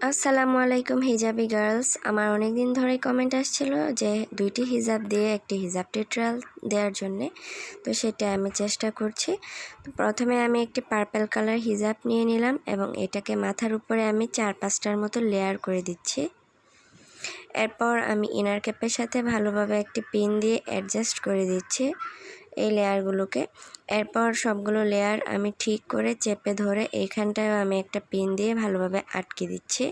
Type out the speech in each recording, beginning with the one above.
আসসালামু আলাইকুম hijabi girls. আমার অনেক দিন ধরে কমেন্ট আসছিল যে 2টি হিজাব দিয়ে একটি হিজাব টিউটোরিয়াল দেওয়ার জন্যে, তো সেটা আমি চেষ্টা করছি। তো প্রথমে আমি একটি পার্পল কালার হিজাব নিয়ে নিলাম এবং এটাকে মাথার উপরে আমি 4-5টার মতো লেয়ার করে দিচ্ছি। এরপর আমি ইনার ক্যাপের সাথে ভালোভাবে একটি পিন দিয়ে অ্যাডজাস্ট করে দিচ্ছি এই লেয়ারগুলোকে। এরপর সবগুলো লেয়ার আমি ঠিক করে চেপে ধরে এইখানটায়ও আমি একটা পিন দিয়ে ভালোভাবে আটকে দিচ্ছি।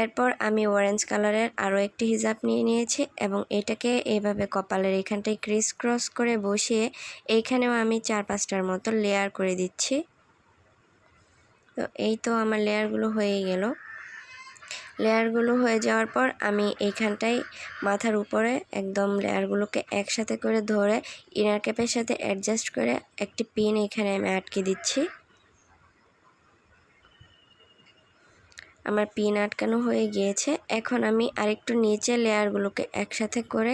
এরপর আমি অরেঞ্জ কালারের আরও একটি হিজাব নিয়ে নিয়েছি এবং এটাকে এইভাবে কপালের এখানটায় ক্রিস ক্রস করে বসিয়ে এইখানেও আমি 4-5টার মতো লেয়ার করে দিচ্ছি। তো এই তো আমার লেয়ারগুলো হয়ে গেল। লেয়ারগুলো হয়ে যাওয়ার পর আমি এইখানটায় মাথার উপরে একদম লেয়ারগুলোকে একসাথে করে ধরে ইনার ক্যাপের সাথে অ্যাডজাস্ট করে একটি পিন এখানে আমি আটকে দিচ্ছি। আমার পিন আটকানো হয়ে গিয়েছে। এখন আমি আরেকটু নিচে লেয়ারগুলোকে একসাথে করে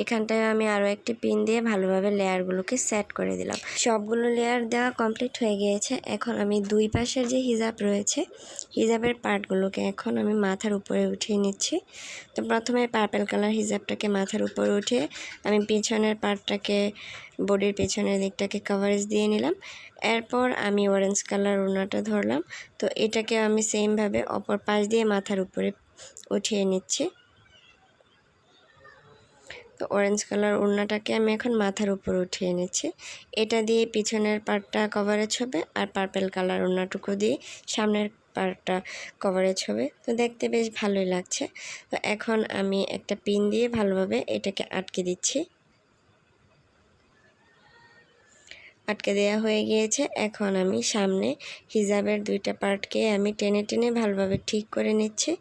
এখানটায় আমি আরও একটি পিন দিয়ে ভালোভাবে লেয়ারগুলোকে সেট করে দিলাম। সবগুলো লেয়ার দেওয়া কমপ্লিট হয়ে গিয়েছে। এখন আমি দুই পাশের যে হিজাব রয়েছে, হিজাবের পার্টগুলোকে এখন আমি মাথার উপরে উঠিয়ে নিচ্ছি। তো প্রথমে পার্পল কালার হিজাবটাকে মাথার উপরে উঠিয়ে আমি পিছনের পার্টটাকে, বডির পেছনের দিকটাকে কভারেজ দিয়ে নিলাম। এরপর আমি অরেঞ্জ কালার ওড়নাটা ধরলাম। তো এটাকে আমি সেমভাবে অপর পাশ দিয়ে মাথার উপরে উঠিয়ে নিচ্ছি। তো অরেঞ্জ কালার ওড়নাটাকে আমি এখন মাথার উপর উঠিয়ে নিচ্ছি। এটা দিয়ে পিছনের পার্টটা কভারেজ হবে আর পার্পল কালার ওড়নাটুকু দিয়ে সামনের পার্টটা কভারেজ হবে। তো দেখতে বেশ ভালোই লাগছে। তো এখন আমি একটা পিন দিয়ে ভালোভাবে এটাকে আটকে দিচ্ছি। আটকে দেওয়া হয়ে গিয়েছে। এখন আমি সামনে হিজাবের দুইটা পার্টকে আমি টেনে টেনে ভালোভাবে ঠিক করে নিচ্ছি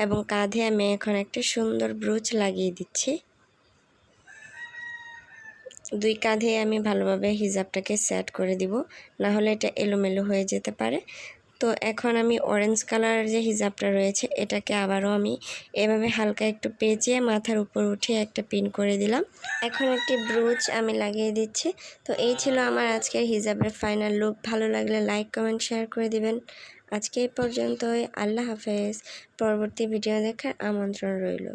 এবং কাঁধে আমি এখন একটা সুন্দর ব্রুচ লাগিয়ে দিচ্ছি। দুই কাঁধে আমি ভালোভাবে হিজাবটাকে সেট করে দিব, না হলে এটা এলোমেলো হয়ে যেতে পারে। তো এখন আমি অরেঞ্জ কালার যে হিজাবটা রয়েছে এটাকে আবারও আমি এভাবে হালকা একটু পেঁচিয়ে মাথার উপর উঠিয়ে একটা পিন করে দিলাম। এখন একটি ব্রুচ আমি লাগিয়ে দিচ্ছি। তো এই ছিল আমার আজকের হিজাবের ফাইনাল লুক। ভালো লাগলে লাইক, কমেন্ট, শেয়ার করে দিবেন। আজকে এই পর্যন্তই। আল্লাহ হাফেজ। পরবর্তী ভিডিও দেখার আমন্ত্রণ রইল।